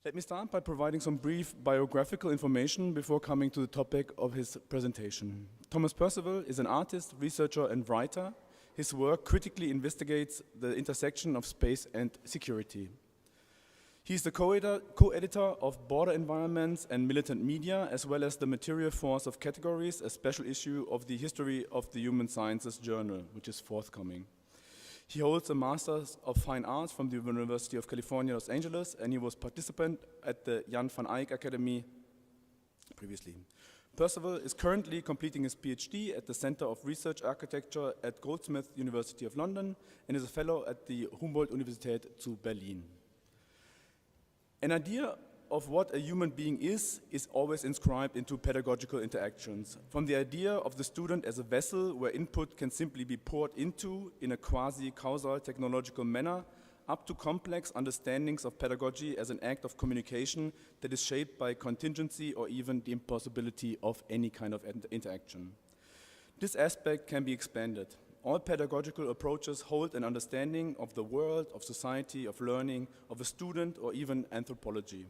Let me start by providing some brief biographical information before coming to the topic of his presentation. Thomas Percival is an artist, researcher, and writer. His work critically investigates the intersection of space and security. He is the co-editor of Border Environments and Militant Media, as well as the Material Force of Categories, a special issue of the History of the Human Sciences journal, which is forthcoming. He holds a Master's of Fine Arts from the University of California, Los Angeles, and he was participant at the Jan van Eyck Academy previously. Percival is currently completing his PhD at the Center of Research Architecture at Goldsmiths University of London and is a fellow at the Humboldt-Universität zu Berlin. An idea of what a human being is always inscribed into pedagogical interactions. From the idea of the student as a vessel where input can simply be poured into in a quasi-causal technological manner, up to complex understandings of pedagogy as an act of communication that is shaped by contingency or even the impossibility of any kind of interaction. This aspect can be expanded. All pedagogical approaches hold an understanding of the world, of society, of learning, of a student, or even anthropology.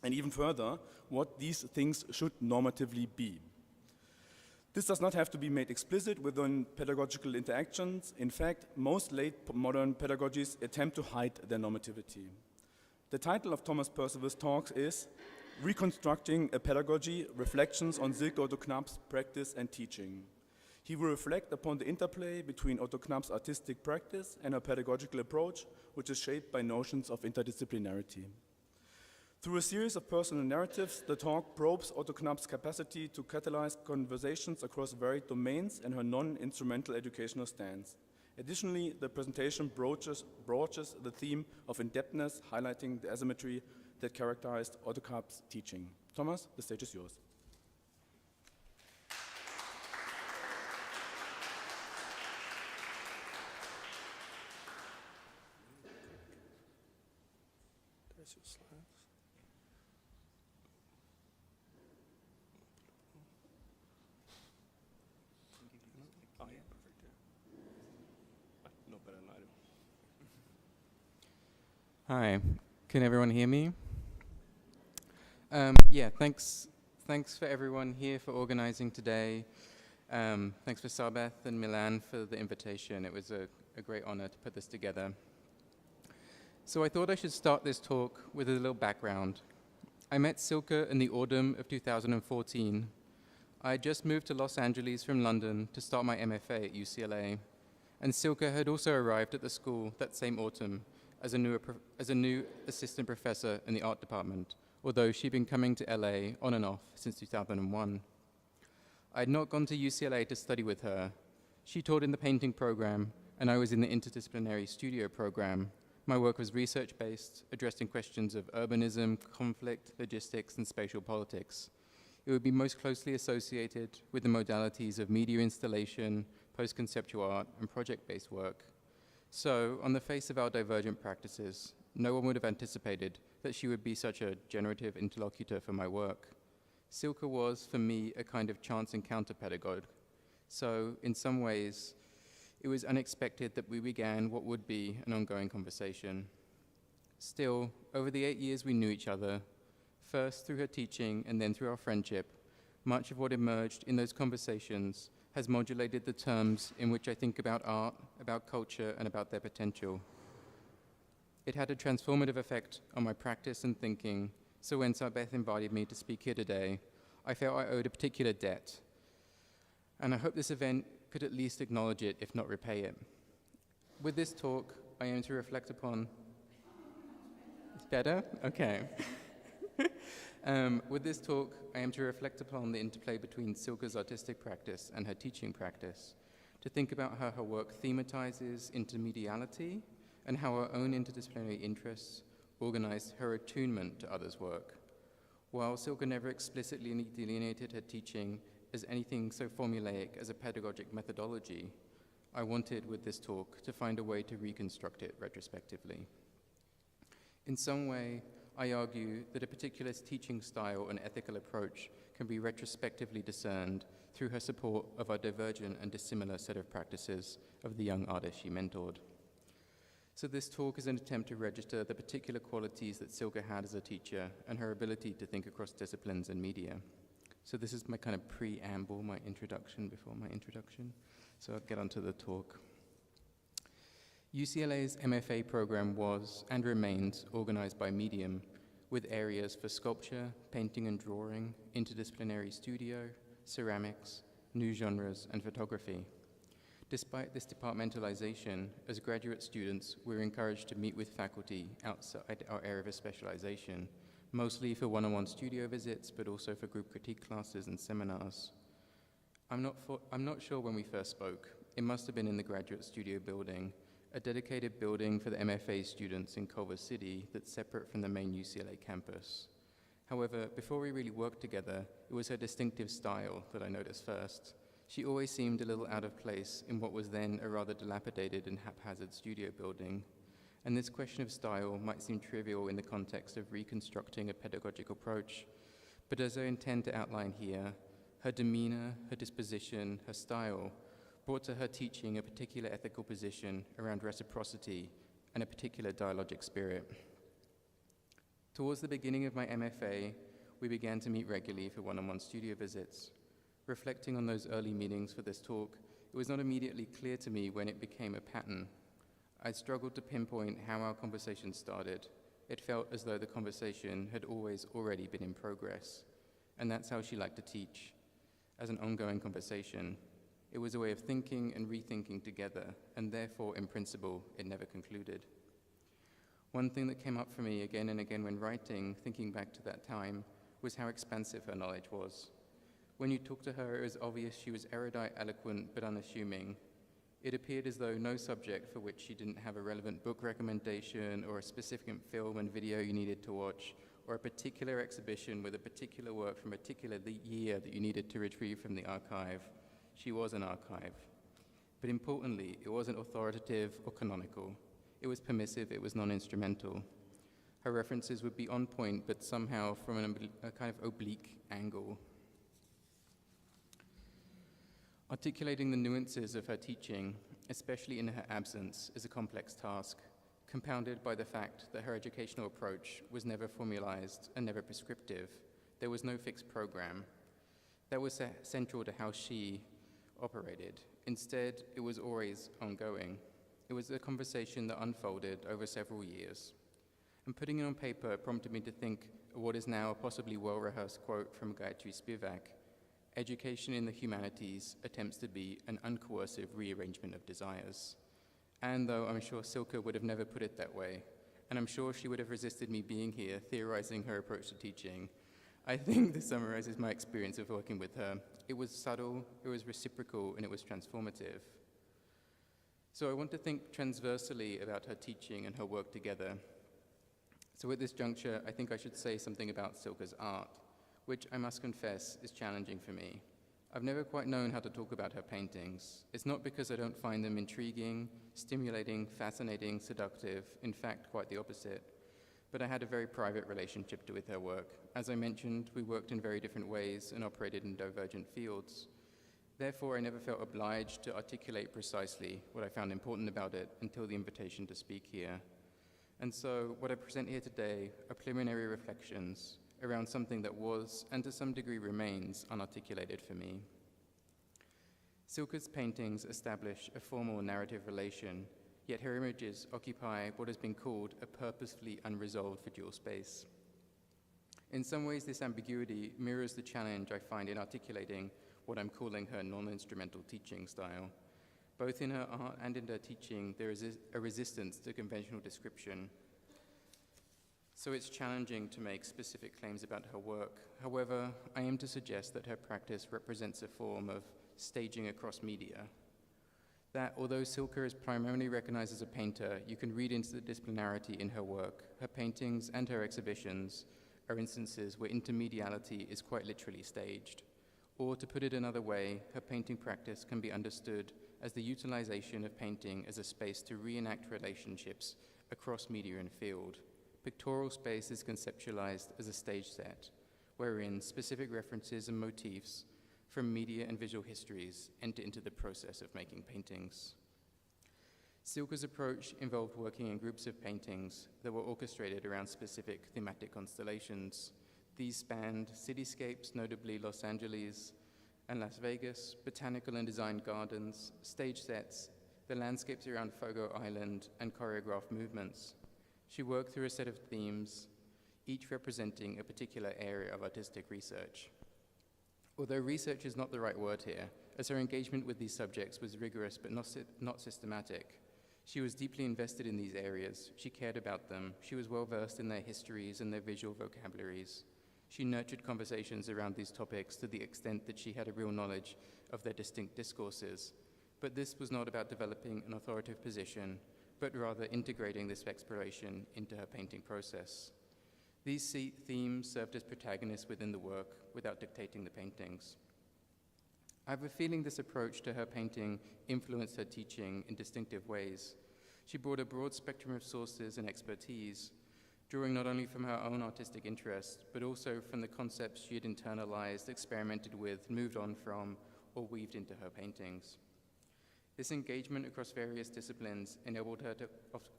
And even further, what these things should normatively be. This does not have to be made explicit within pedagogical interactions. In fact, most late modern pedagogies attempt to hide their normativity. The title of Thomas Percival's talks is Reconstructing a Pedagogy, Reflections on Silke Otto-Knapp's Practice and Teaching. He will reflect upon the interplay between Otto-Knapp's artistic practice and her pedagogical approach, which is shaped by notions of interdisciplinarity. Through a series of personal narratives, the talk probes Otto-Knapp's capacity to catalyze conversations across varied domains and her non-instrumental educational stance. Additionally, the presentation broaches the theme of in-depthness, highlighting the asymmetry that characterized Otto-Knapp's teaching. Thomas, the stage is yours. There's your slides. Oh yeah, perfect. Yeah. No better than I do. Hi, can everyone hear me? Yeah, thanks for everyone here for organizing today. Thanks for Sarbeth and Milan for the invitation. It was a great honor to put this together. So I thought I should start this talk with a little background. I met Silke in the autumn of 2014. I had just moved to Los Angeles from London to start my MFA at UCLA, and Silke had also arrived at the school that same autumn as a new assistant professor in the art department, although she'd been coming to LA on and off since 2001. I had not gone to UCLA to study with her. She taught in the painting program, and I was in the interdisciplinary studio program. My work was research-based, addressing questions of urbanism, conflict, logistics, and spatial politics. It would be most closely associated with the modalities of media installation, post-conceptual art, and project-based work. So, on the face of our divergent practices, no one would have anticipated that she would be such a generative interlocutor for my work. Silke was, for me, a kind of chance encounter pedagogue. So, in some ways, it was unexpected that we began what would be an ongoing conversation. Still, over the 8 years we knew each other, first through her teaching and then through our friendship, much of what emerged in those conversations has modulated the terms in which I think about art, about culture, and about their potential. It had a transformative effect on my practice and thinking, so when Sarbeth invited me to speak here today, I felt I owed a particular debt. And I hope this event could at least acknowledge it, if not repay it. With this talk, I aim to reflect upon... It's better? Okay. With this talk, I aim to reflect upon the interplay between Silke's artistic practice and her teaching practice, to think about how her work thematizes intermediality and how her own interdisciplinary interests organize her attunement to others' work. While Silke never explicitly delineated her teaching as anything so formulaic as a pedagogic methodology, I wanted, with this talk, to find a way to reconstruct it retrospectively. In some way, I argue that a particular teaching style and ethical approach can be retrospectively discerned through her support of our divergent and dissimilar set of practices of the young artists she mentored. So this talk is an attempt to register the particular qualities that Silke had as a teacher and her ability to think across disciplines and media. So this is my kind of preamble, my introduction before my introduction. So I'll get onto the talk. UCLA's MFA program was and remains organized by medium, with areas for sculpture, painting and drawing, interdisciplinary studio, ceramics, new genres, and photography. Despite this departmentalization, as graduate students, we're encouraged to meet with faculty outside our area of specialization, mostly for one-on-one studio visits, but also for group critique classes and seminars. I'm not sure when we first spoke. It must have been in the graduate studio building, a dedicated building for the MFA students in Culver City that's separate from the main UCLA campus. However, before we really worked together, it was her distinctive style that I noticed first. She always seemed a little out of place in what was then a rather dilapidated and haphazard studio building. And this question of style might seem trivial in the context of reconstructing a pedagogical approach, but as I intend to outline here, her demeanor, her disposition, her style brought to her teaching a particular ethical position around reciprocity and a particular dialogic spirit. Towards the beginning of my MFA, we began to meet regularly for one-on-one studio visits. Reflecting on those early meetings for this talk, it was not immediately clear to me when it became a pattern. I struggled to pinpoint how our conversation started. It felt as though the conversation had already been in progress. And that's how she liked to teach, as an ongoing conversation. It was a way of thinking and rethinking together, and therefore, in principle, it never concluded. One thing that came up for me again and again when writing, thinking back to that time, was how expansive her knowledge was. When you talked to her, it was obvious she was erudite, eloquent, but unassuming. It appeared as though no subject for which she didn't have a relevant book recommendation or a specific film and video you needed to watch, or a particular exhibition with a particular work from a particular year that you needed to retrieve from the archive. She was an archive. But importantly, it wasn't authoritative or canonical. It was permissive, it was non-instrumental. Her references would be on point, but somehow from a kind of oblique angle. Articulating the nuances of her teaching, especially in her absence, is a complex task, compounded by the fact that her educational approach was never formalized and never prescriptive. There was no fixed program. That was central to how she operated. Instead, it was always ongoing. It was a conversation that unfolded over several years. And putting it on paper prompted me to think of what is now a possibly well-rehearsed quote from Gayatri Spivak: "Education in the humanities attempts to be an uncoercive rearrangement of desires." And though I'm sure Silke would have never put it that way, and I'm sure she would have resisted me being here theorizing her approach to teaching, I think this summarizes my experience of working with her. It was subtle, it was reciprocal, and it was transformative. So I want to think transversely about her teaching and her work together. So at this juncture, I think I should say something about Silke's art, which I must confess is challenging for me. I've never quite known how to talk about her paintings. It's not because I don't find them intriguing, stimulating, fascinating, seductive, in fact, quite the opposite. But I had a very private relationship with her work. As I mentioned, we worked in very different ways and operated in divergent fields. Therefore, I never felt obliged to articulate precisely what I found important about it until the invitation to speak here. And so, what I present here today are preliminary reflections around something that was, and to some degree remains, unarticulated for me. Silke's paintings establish a formal narrative relation, yet her images occupy what has been called a purposefully unresolved visual space. In some ways, this ambiguity mirrors the challenge I find in articulating what I'm calling her non-instrumental teaching style. Both in her art and in her teaching, there is a resistance to conventional description. So it's challenging to make specific claims about her work. However, I aim to suggest that her practice represents a form of staging across media. That although Silke is primarily recognized as a painter, you can read into the disciplinarity in her work. Her paintings and her exhibitions are instances where intermediality is quite literally staged. Or to put it another way, her painting practice can be understood as the utilization of painting as a space to reenact relationships across media and field. Pictorial space is conceptualized as a stage set, wherein specific references and motifs from media and visual histories enter into the process of making paintings. Silke's approach involved working in groups of paintings that were orchestrated around specific thematic constellations. These spanned cityscapes, notably Los Angeles and Las Vegas, botanical and designed gardens, stage sets, the landscapes around Fogo Island, and choreographed movements. She worked through a set of themes, each representing a particular area of artistic research. Although research is not the right word here, as her engagement with these subjects was rigorous but not systematic. She was deeply invested in these areas. She cared about them. She was well versed in their histories and their visual vocabularies. She nurtured conversations around these topics to the extent that she had a real knowledge of their distinct discourses. But this was not about developing an authoritative position, but rather integrating this exploration into her painting process. These themes served as protagonists within the work without dictating the paintings. I have a feeling this approach to her painting influenced her teaching in distinctive ways. She brought a broad spectrum of sources and expertise, drawing not only from her own artistic interests, but also from the concepts she had internalized, experimented with, moved on from, or weaved into her paintings. This engagement across various disciplines enabled her to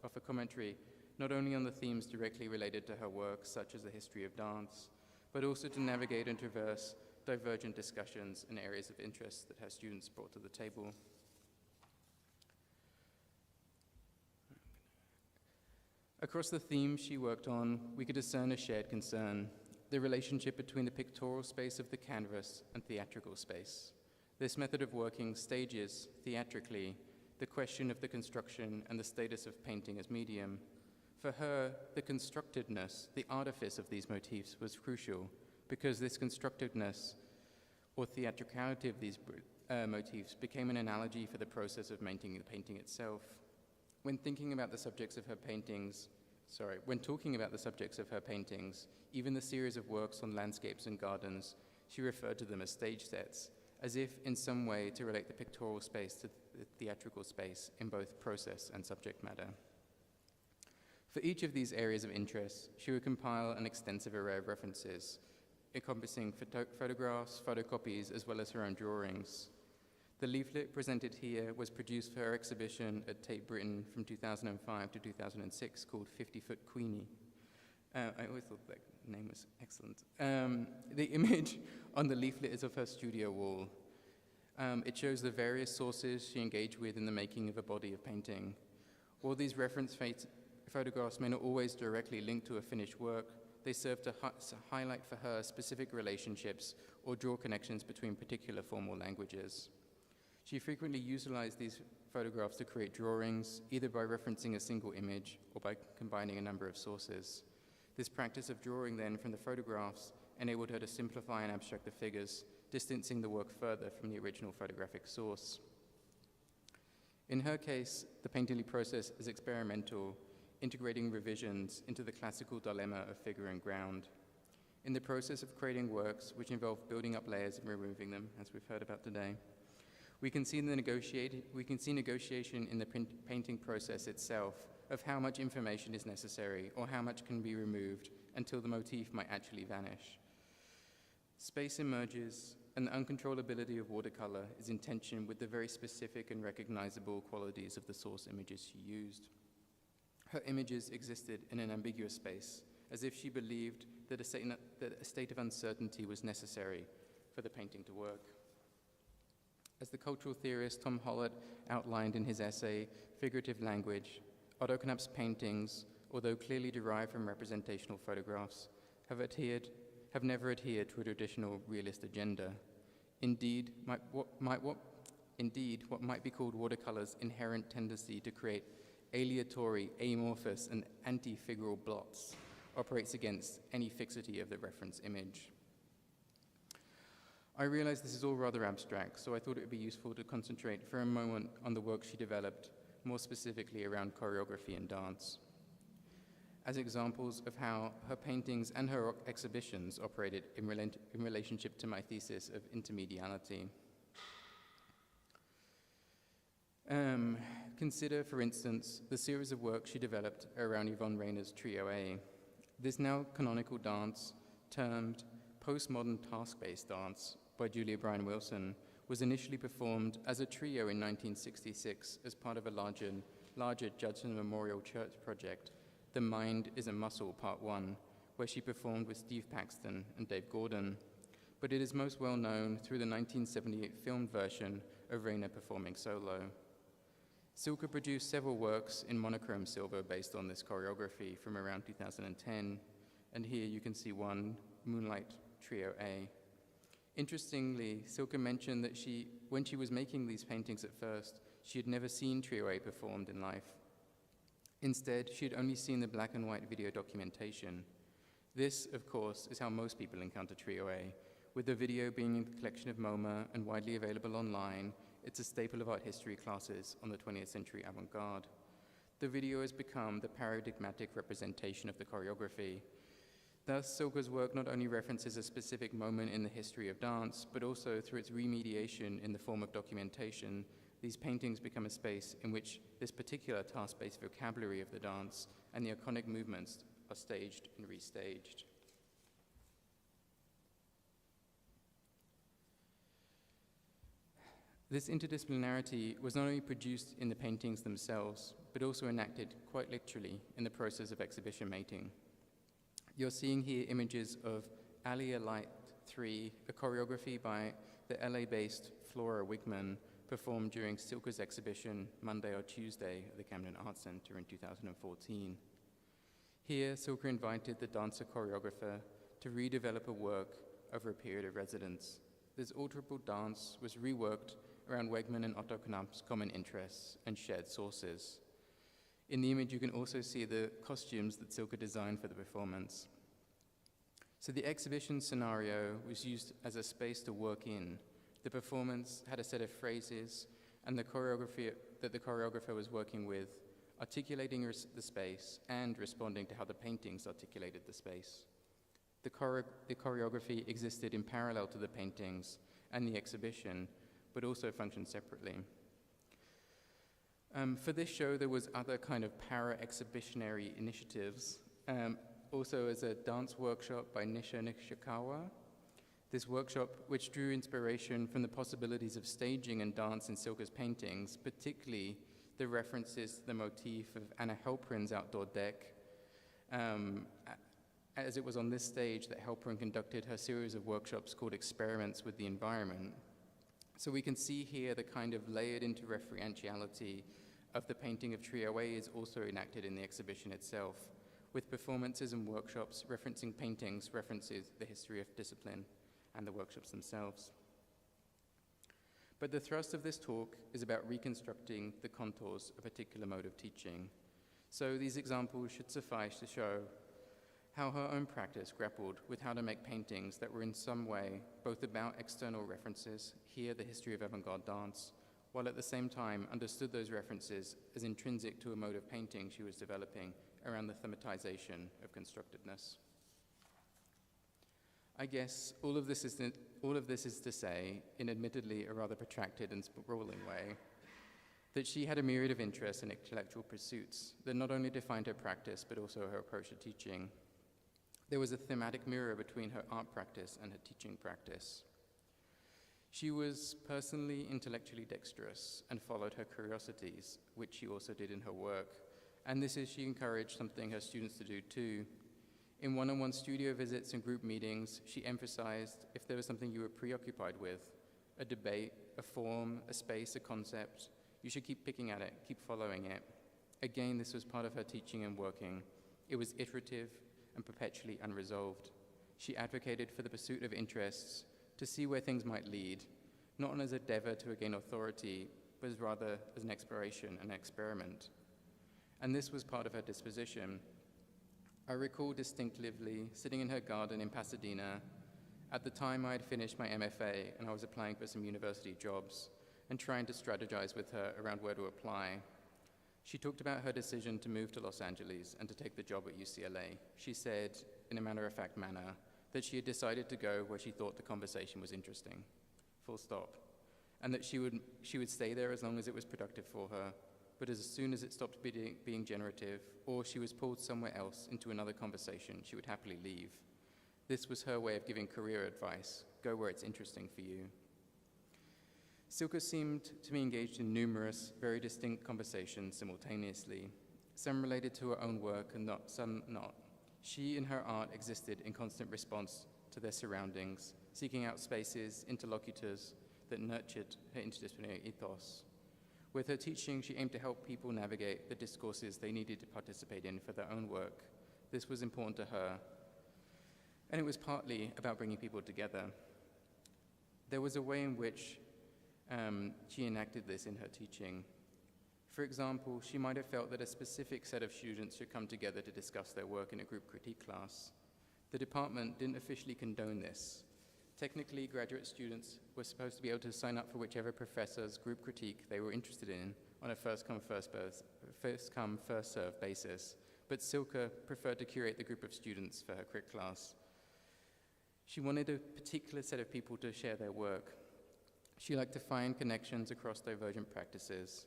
offer commentary not only on the themes directly related to her work, such as the history of dance, but also to navigate and traverse divergent discussions and areas of interest that her students brought to the table. Across the themes she worked on, we could discern a shared concern, the relationship between the pictorial space of the canvas and theatrical space. This method of working stages, theatrically, the question of the construction and the status of painting as medium. For her, the constructedness, the artifice of these motifs was crucial, because this constructedness or theatricality of these motifs became an analogy for the process of making the painting itself. When talking about the subjects of her paintings, even the series of works on landscapes and gardens, she referred to them as stage sets, as if in some way to relate the pictorial space to the theatrical space in both process and subject matter. For each of these areas of interest, she would compile an extensive array of references, encompassing photographs, photocopies, as well as her own drawings. The leaflet presented here was produced for her exhibition at Tate Britain from 2005 to 2006 called 50-Foot Queenie. I always thought that name was excellent. The image on the leaflet is of her studio wall. It shows the various sources she engaged with in the making of a body of painting. While these reference photographs may not always directly link to a finished work, they serve to highlight for her specific relationships or draw connections between particular formal languages. She frequently utilized these photographs to create drawings, either by referencing a single image or by combining a number of sources. This practice of drawing then from the photographs enabled her to simplify and abstract the figures, distancing the work further from the original photographic source. In her case, the painterly process is experimental, integrating revisions into the classical dilemma of figure and ground. In the process of creating works which involve building up layers and removing them, as we've heard about today, we can see negotiation in the painting process itself of how much information is necessary or how much can be removed until the motif might actually vanish. Space emerges, and the uncontrollability of watercolor is in tension with the very specific and recognizable qualities of the source images she used. Her images existed in an ambiguous space, as if she believed that a state of uncertainty was necessary for the painting to work. As the cultural theorist Tom Hollett outlined in his essay, Figurative Language, Otto-Knapp's paintings, although clearly derived from representational photographs, have never adhered to a traditional realist agenda. Indeed, what might be called watercolor's inherent tendency to create aleatory, amorphous, and anti-figural blots operates against any fixity of the reference image. I realize this is all rather abstract, so I thought it would be useful to concentrate for a moment on the work she developed, more specifically around choreography and dance, as examples of how her paintings and her exhibitions operated in relationship to my thesis of intermediality. Consider, for instance, the series of works she developed around Yvonne Rayner's Trio A. This now canonical dance, termed postmodern task-based dance by Julia Bryan-Wilson, was initially performed as a trio in 1966 as part of a larger larger Judson Memorial Church project, The Mind is a Muscle, Part 1, where she performed with Steve Paxton and Dave Gordon, but it is most well known through the 1978 filmed version of Raina performing solo. Silke produced several works in monochrome silver based on this choreography from around 2010, and here you can see one, Moonlight Trio A. Interestingly, Silke mentioned that when she was making these paintings at first, she had never seen Trio A performed in life. Instead, she had only seen the black and white video documentation. This, of course, is how most people encounter Trio A. With the video being in the collection of MoMA and widely available online, it's a staple of art history classes on the 20th century avant-garde. The video has become the paradigmatic representation of the choreography. Thus, Silke's work not only references a specific moment in the history of dance, but also through its remediation in the form of documentation, these paintings become a space in which this particular task-based vocabulary of the dance and the iconic movements are staged and restaged. This interdisciplinarity was not only produced in the paintings themselves, but also enacted quite literally in the process of exhibition making. You're seeing here images of Alia Light 3, a choreography by the LA-based Flora Wigman, performed during Silke's exhibition Monday or Tuesday at the Camden Arts Center in 2014. Here, Silke invited the dancer choreographer to redevelop a work over a period of residence. This alterable dance was reworked around Wegman and Otto-Knapp's common interests and shared sources. In the image, you can also see the costumes that Silke designed for the performance. So the exhibition scenario was used as a space to work in. The performance had a set of phrases, and the choreography that the choreographer was working with, articulating the space and responding to how the paintings articulated the space. The choreography existed in parallel to the paintings and the exhibition, but also functioned separately. For this show, there was other kind of para-exhibitionary initiatives, also as a dance workshop by Nisha Nishikawa. This workshop, which drew inspiration from the possibilities of staging and dance in Silke's paintings, particularly the references to the motif of Anna Helprin's outdoor deck, as it was on this stage that Helprin conducted her series of workshops called Experiments with the Environment. So we can see here the kind of layered interreferentiality of the painting of Trio A is also enacted in the exhibition itself, with performances and workshops referencing paintings, references the history of discipline, and the workshops themselves. But the thrust of this talk is about reconstructing the contours of a particular mode of teaching. So these examples should suffice to show how her own practice grappled with how to make paintings that were in some way both about external references, here the history of avant-garde dance, while at the same time understood those references as intrinsic to a mode of painting she was developing around the thematization of constructedness. I guess all of this is to say, in admittedly a rather protracted and sprawling way, that she had a myriad of interests and intellectual pursuits that not only defined her practice, but also her approach to teaching. There was a thematic mirror between her art practice and her teaching practice. She was personally intellectually dexterous and followed her curiosities, which she also did in her work. And this is, she encouraged something her students to do too. In one-on-one studio visits and group meetings, she emphasized if there was something you were preoccupied with, a debate, a form, a space, a concept, you should keep picking at it, keep following it. Again, this was part of her teaching and working. It was iterative and perpetually unresolved. She advocated for the pursuit of interests to see where things might lead, not as a endeavor to gain authority, but rather as an exploration and experiment. And this was part of her disposition. I recall distinctively sitting in her garden in Pasadena. At the time, I had finished my MFA and I was applying for some university jobs and trying to strategize with her around where to apply. She talked about her decision to move to Los Angeles and to take the job at UCLA. She said, in a matter-of-fact manner, that she had decided to go where she thought the conversation was interesting, full stop, and that she would stay there as long as it was productive for her, but as soon as it stopped being generative, or she was pulled somewhere else into another conversation, she would happily leave. This was her way of giving career advice: go where it's interesting for you. Silke seemed to be engaged in numerous, very distinct conversations simultaneously, some related to her own work and some not. She and her art existed in constant response to their surroundings, seeking out spaces, interlocutors that nurtured her interdisciplinary ethos. With her teaching, she aimed to help people navigate the discourses they needed to participate in for their own work. This was important to her, and it was partly about bringing people together. There was a way in which she enacted this in her teaching. For example, she might have felt that a specific set of students should come together to discuss their work in a group critique class. The department didn't officially condone this. Technically, graduate students were supposed to be able to sign up for whichever professor's group critique they were interested in on a first-come, first-served basis, but Silke preferred to curate the group of students for her crit class. She wanted a particular set of people to share their work. She liked to find connections across divergent practices.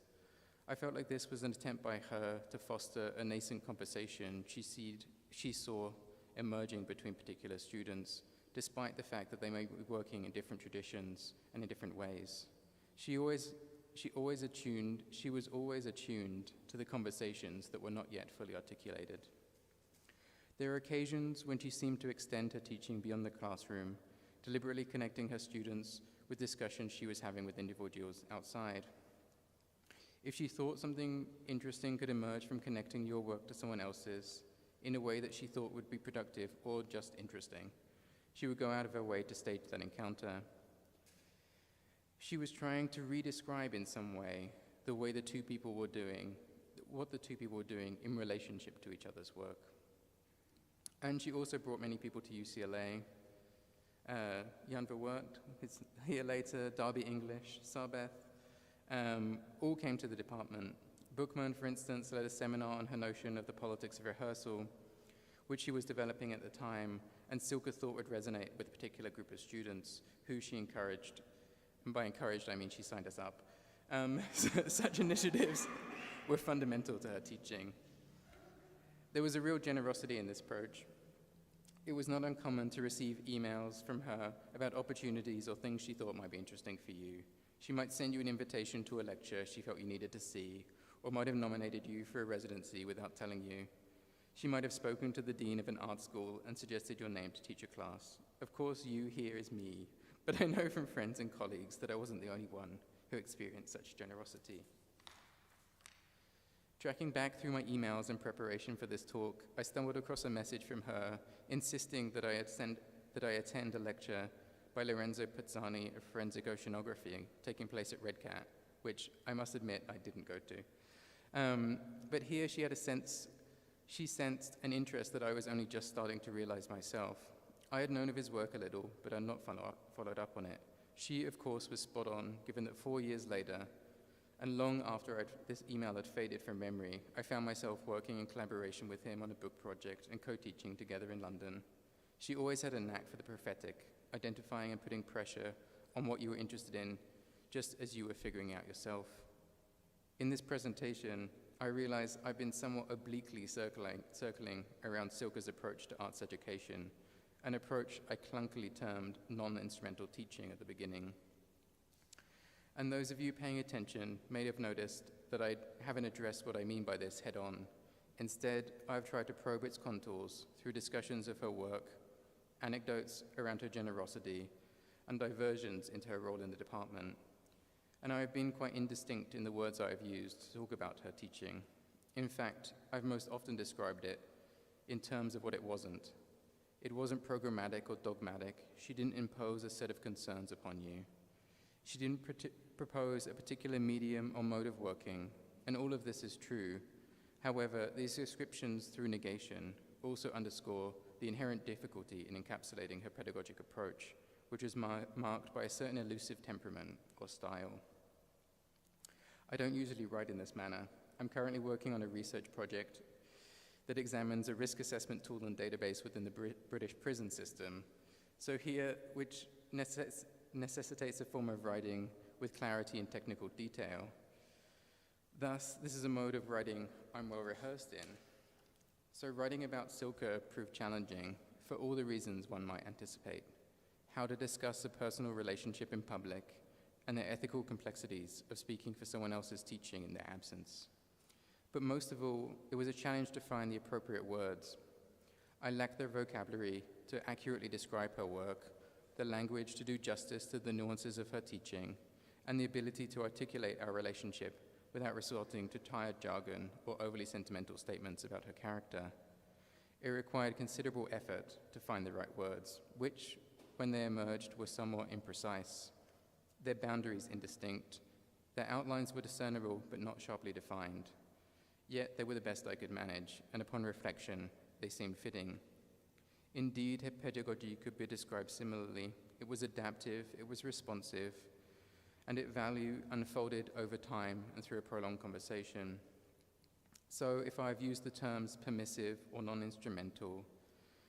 I felt like this was an attempt by her to foster a nascent conversation she saw emerging between particular students, despite the fact that they may be working in different traditions and in different ways. She was always attuned to the conversations that were not yet fully articulated. There are occasions when she seemed to extend her teaching beyond the classroom, deliberately connecting her students with discussions she was having with individuals outside. If she thought something interesting could emerge from connecting your work to someone else's in a way that she thought would be productive or just interesting, she would go out of her way to stage that encounter. She was trying to redescribe in some way the way the two people were doing, what the two people were doing in relationship to each other's work. And she also brought many people to UCLA. Jan Verwoerd is here later, Darby English, Sarbeth, all came to the department. Bookman, for instance, led a seminar on her notion of the politics of rehearsal, which she was developing at the time, and Silke thought would resonate with a particular group of students who she encouraged. And by encouraged, I mean she signed us up. Such initiatives were fundamental to her teaching. There was a real generosity in this approach. It was not uncommon to receive emails from her about opportunities or things she thought might be interesting for you. She might send you an invitation to a lecture she felt you needed to see, or might have nominated you for a residency without telling you. She might have spoken to the dean of an art school and suggested your name to teach a class. Of course, you here is me, but I know from friends and colleagues that I wasn't the only one who experienced such generosity. Tracking back through my emails in preparation for this talk, I stumbled across a message from her insisting that I attend a lecture by Lorenzo Pizzani of Forensic Oceanography taking place at Red Cat, which I must admit I didn't go to. But here she sensed an interest that I was only just starting to realize myself. I had known of his work a little, but had not followed up on it. She, of course, was spot on, given that 4 years later, and long after this email had faded from memory, I found myself working in collaboration with him on a book project and co-teaching together in London. She always had a knack for the prophetic, identifying and putting pressure on what you were interested in, just as you were figuring out yourself. In this presentation, I realized I've been somewhat obliquely circling around Silke's approach to arts education, an approach I clunkily termed non-instrumental teaching at the beginning. And those of you paying attention may have noticed that I haven't addressed what I mean by this head-on. Instead, I've tried to probe its contours through discussions of her work, anecdotes around her generosity, and diversions into her role in the department. And I have been quite indistinct in the words I have used to talk about her teaching. In fact, I've most often described it in terms of what it wasn't. It wasn't programmatic or dogmatic. She didn't impose a set of concerns upon you. She didn't propose a particular medium or mode of working, and all of this is true. However, these descriptions through negation also underscore the inherent difficulty in encapsulating her pedagogic approach, which is marked by a certain elusive temperament or style. I don't usually write in this manner. I'm currently working on a research project that examines a risk assessment tool and database within the British prison system. So here, which necessitates a form of writing with clarity and technical detail. Thus, this is a mode of writing I'm well rehearsed in. So writing about Silke proved challenging for all the reasons one might anticipate. How to discuss a personal relationship in public, and the ethical complexities of speaking for someone else's teaching in their absence. But most of all, it was a challenge to find the appropriate words. I lacked the vocabulary to accurately describe her work, the language to do justice to the nuances of her teaching, and the ability to articulate our relationship without resorting to tired jargon or overly sentimental statements about her character. It required considerable effort to find the right words, which, when they emerged, were somewhat imprecise, their boundaries indistinct, their outlines were discernible but not sharply defined. Yet they were the best I could manage, and upon reflection, they seemed fitting. Indeed, her pedagogy could be described similarly. It was adaptive, it was responsive, and its value unfolded over time and through a prolonged conversation. So if I've used the terms permissive or non-instrumental,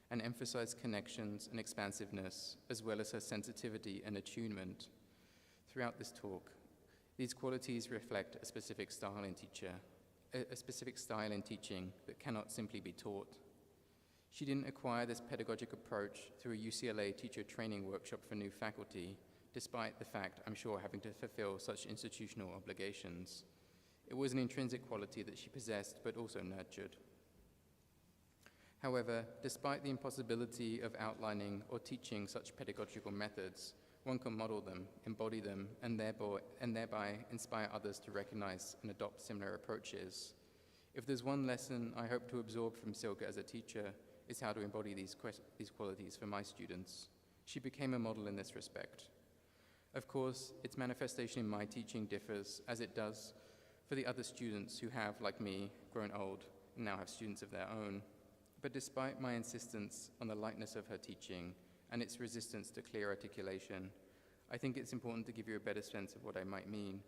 and emphasized connections and expansiveness, as well as her sensitivity and attunement throughout this talk, these qualities reflect a specific style in teaching that cannot simply be taught. She didn't acquire this pedagogic approach through a UCLA teacher training workshop for new faculty, despite the fact, I'm sure, having to fulfill such institutional obligations. It was an intrinsic quality that she possessed, but also nurtured. However, despite the impossibility of outlining or teaching such pedagogical methods, one can model them, embody them, and thereby inspire others to recognize and adopt similar approaches. If there's one lesson I hope to absorb from Silke as a teacher, it's how to embody these qualities for my students. She became a model in this respect. Of course, its manifestation in my teaching differs, as it does for the other students who have, like me, grown old and now have students of their own. But despite my insistence on the lightness of her teaching and its resistance to clear articulation, I think it's important to give you a better sense of what I might mean.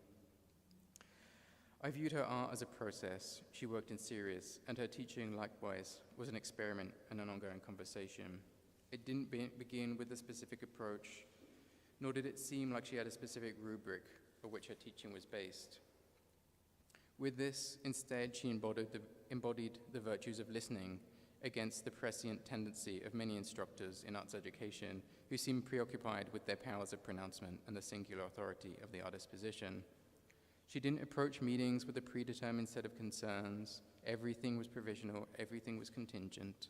I viewed her art as a process. She worked in series, and her teaching, likewise, was an experiment and an ongoing conversation. It didn't begin with a specific approach, nor did it seem like she had a specific rubric for which her teaching was based. With this, instead, she embodied the virtues of listening against the prescient tendency of many instructors in arts education who seem preoccupied with their powers of pronouncement and the singular authority of the artist's position. She didn't approach meetings with a predetermined set of concerns. Everything was provisional, everything was contingent.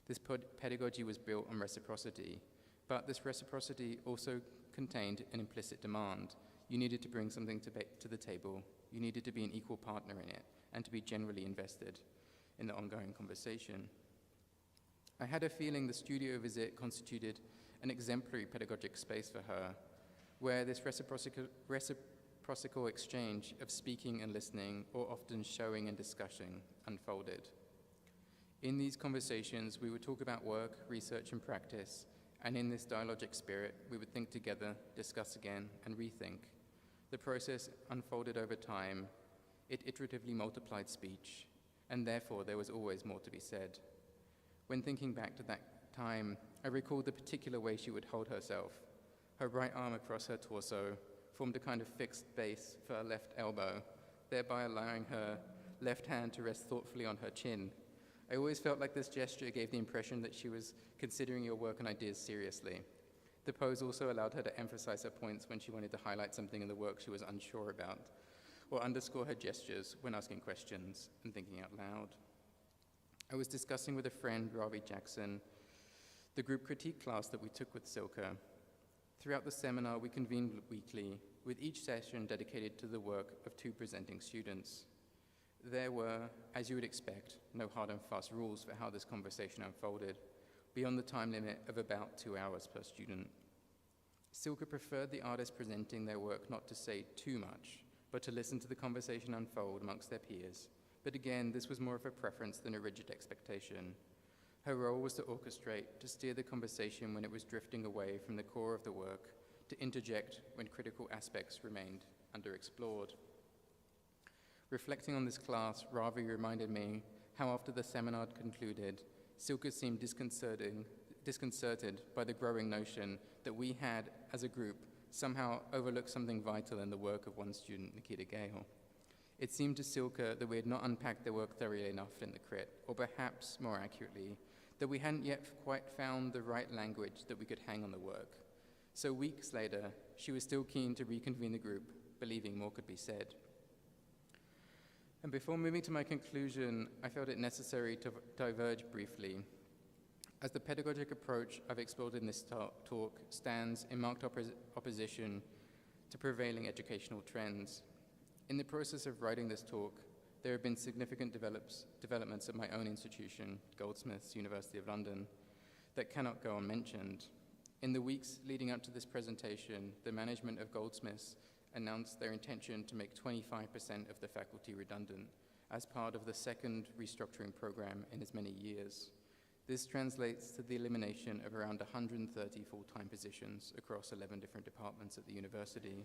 This pedagogy was built on reciprocity, but this reciprocity also contained an implicit demand. You needed to bring something to the table. You needed to be an equal partner in it and to be generally invested in the ongoing conversation. I had a feeling the studio visit constituted an exemplary pedagogic space for her, where this reciprocal exchange of speaking and listening, or often showing and discussing, unfolded. In these conversations, we would talk about work, research, and practice, and in this dialogic spirit, we would think together, discuss again, and rethink. The process unfolded over time. It iteratively multiplied speech, and therefore there was always more to be said. When thinking back to that time, I recalled the particular way she would hold herself. Her right arm across her torso formed a kind of fixed base for her left elbow, thereby allowing her left hand to rest thoughtfully on her chin. I always felt like this gesture gave the impression that she was considering your work and ideas seriously. The pose also allowed her to emphasize her points when she wanted to highlight something in the work she was unsure about, or underscore her gestures when asking questions and thinking out loud. I was discussing with a friend, Ravi Jackson, the group critique class that we took with Silke. Throughout the seminar, we convened weekly, with each session dedicated to the work of two presenting students. There were, as you would expect, no hard and fast rules for how this conversation unfolded, beyond the time limit of about 2 hours per student. Silke preferred the artists presenting their work not to say too much, but to listen to the conversation unfold amongst their peers. But again, this was more of a preference than a rigid expectation. Her role was to orchestrate, to steer the conversation when it was drifting away from the core of the work, to interject when critical aspects remained underexplored. Reflecting on this class, Ravi reminded me how after the seminar concluded, Silke seemed disconcerted by the growing notion that we had, as a group, somehow overlooked something vital in the work of one student, Nikita Gale. It seemed to Silke that we had not unpacked their work thoroughly enough in the crit, or perhaps, more accurately, that we hadn't yet quite found the right language that we could hang on the work. So weeks later, she was still keen to reconvene the group, believing more could be said. And before moving to my conclusion, I felt it necessary to diverge briefly, as the pedagogic approach I've explored in this talk stands in marked opposition to prevailing educational trends. In the process of writing this talk, there have been significant developments at my own institution, Goldsmiths, University of London, that cannot go unmentioned. In the weeks leading up to this presentation, the management of Goldsmiths announced their intention to make 25% of the faculty redundant as part of the second restructuring program in as many years. This translates to the elimination of around 130 full-time positions across 11 different departments at the university.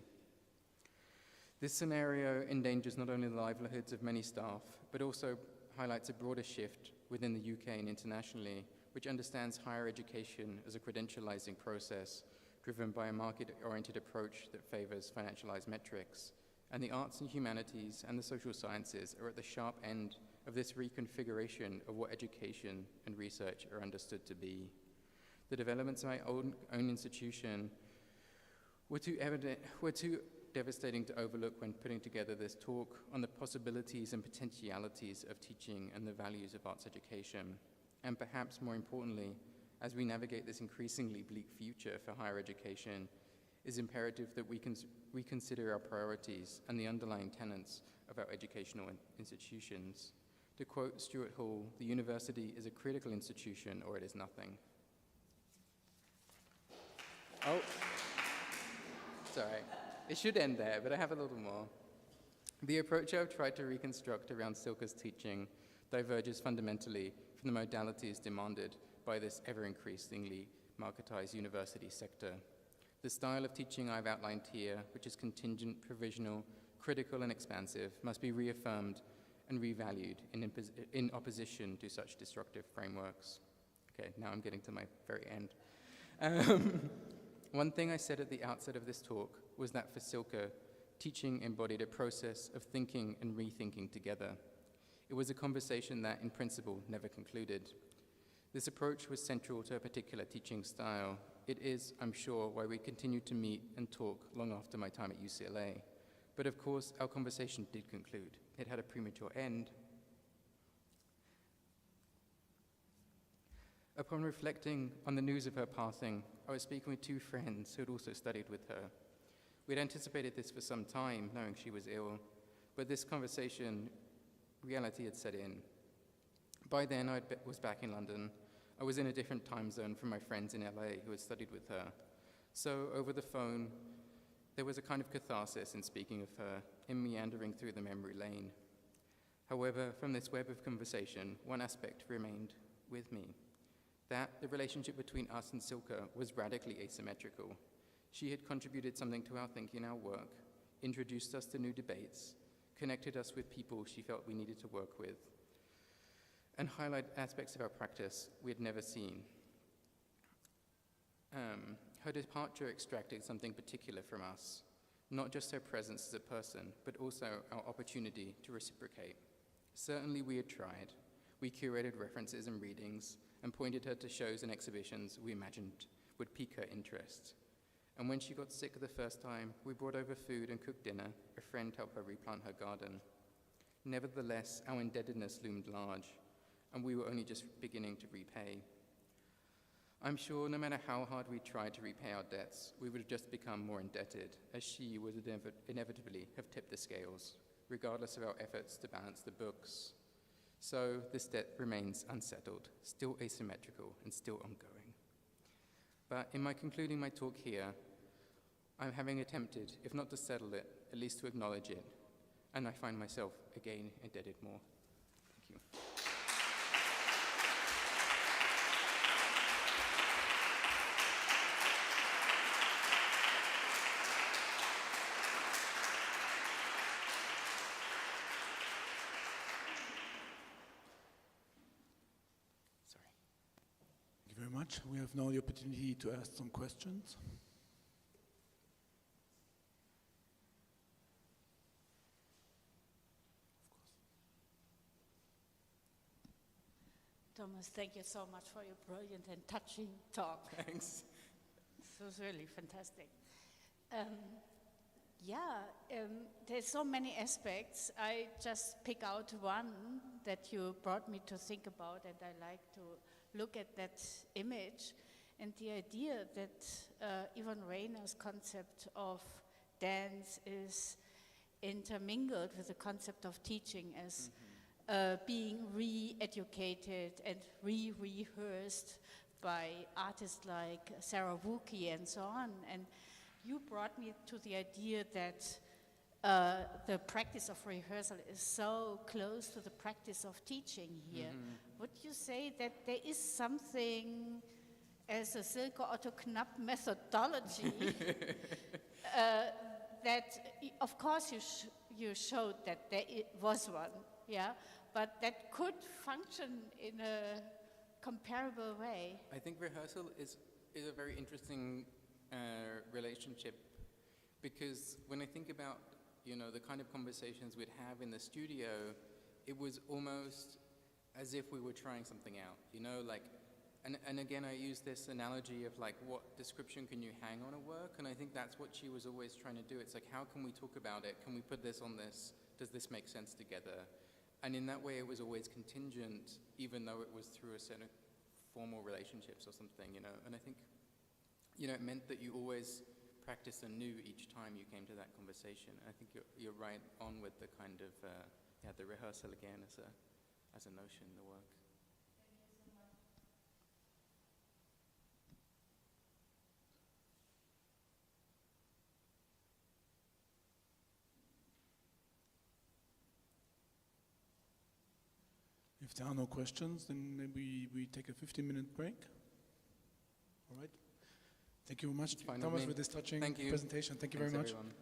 This scenario endangers not only the livelihoods of many staff, but also highlights a broader shift within the UK and internationally, which understands higher education as a credentializing process driven by a market-oriented approach that favors financialized metrics. And the arts and humanities and the social sciences are at the sharp end of this reconfiguration of what education and research are understood to be. The developments of my own institution were too devastating to overlook when putting together this talk on the possibilities and potentialities of teaching and the values of arts education. And perhaps more importantly, as we navigate this increasingly bleak future for higher education, it is imperative that we reconsider our priorities and the underlying tenets of our educational institutions. To quote Stuart Hall, the university is a critical institution or it is nothing. Oh, sorry. It should end there, but I have a little more. The approach I've tried to reconstruct around Silke's teaching diverges fundamentally from the modalities demanded by this ever-increasingly marketized university sector. The style of teaching I've outlined here, which is contingent, provisional, critical, and expansive, must be reaffirmed and revalued in opposition to such destructive frameworks. Okay, now I'm getting to my very end. One thing I said at the outset of this talk was that for Silke, teaching embodied a process of thinking and rethinking together. It was a conversation that, in principle, never concluded. This approach was central to a particular teaching style. It is, I'm sure, why we continue to meet and talk long after my time at UCLA. But of course, our conversation did conclude. It had a premature end. Upon reflecting on the news of her passing, I was speaking with two friends who had also studied with her. We'd anticipated this for some time, knowing she was ill, but this conversation, reality had set in. By then, I was back in London. I was in a different time zone from my friends in LA who had studied with her. So, over the phone, there was a kind of catharsis in speaking of her, in meandering through the memory lane. However, from this web of conversation, one aspect remained with me, that the relationship between us and Silke was radically asymmetrical. She had contributed something to our thinking and our work, introduced us to new debates, connected us with people she felt we needed to work with, and highlight aspects of our practice we had never seen. Her departure extracted something particular from us, not just her presence as a person, but also our opportunity to reciprocate. Certainly we had tried. We curated references and readings and pointed her to shows and exhibitions we imagined would pique her interest. And when she got sick the first time, we brought over food and cooked dinner. A friend helped her replant her garden. Nevertheless, our indebtedness loomed large, and we were only just beginning to repay. I'm sure no matter how hard we tried to repay our debts, we would have just become more indebted, as she would inevitably have tipped the scales, regardless of our efforts to balance the books. So this debt remains unsettled, still asymmetrical, and still ongoing. But in my concluding my talk here, I'm having attempted, if not to settle it, at least to acknowledge it, and I find myself again indebted more. Thank you. Thank you very much. We have now the opportunity to ask some questions. Thomas, thank you so much for your brilliant and touching talk. Thanks. This was really fantastic. There's so many aspects. I just pick out one that you brought me to think about, and I like to look at that image and the idea that Yvonne Rainer's concept of dance is intermingled with the concept of teaching as being re-educated and re-rehearsed by artists like Sarah Wuki and so on. And you brought me to the idea that the practice of rehearsal is so close to the practice of teaching here. Would you say that there is something as a Silke Otto-Knapp methodology that, of course, you showed that there was one, yeah, but that could function in a comparable way? I think rehearsal is a very interesting relationship, because when I think about, you know, the kind of conversations we'd have in the studio, it was almost as if we were trying something out, you know, like, and again, I use this analogy of like, what description can you hang on a work? And I think that's what she was always trying to do. It's like, how can we talk about it? Can we put this on this? Does this make sense together? And in that way, it was always contingent, even though it was through a set of formal relationships or something, you know. And I think, you know, it meant that you always practice anew each time you came to that conversation. And I think you're right on with the kind of, the rehearsal again as a notion in the work. If there are no questions, then maybe we take a 15-minute break. All right. Thank you very much, Thomas, for this touching presentation. Thank you very much. Everyone.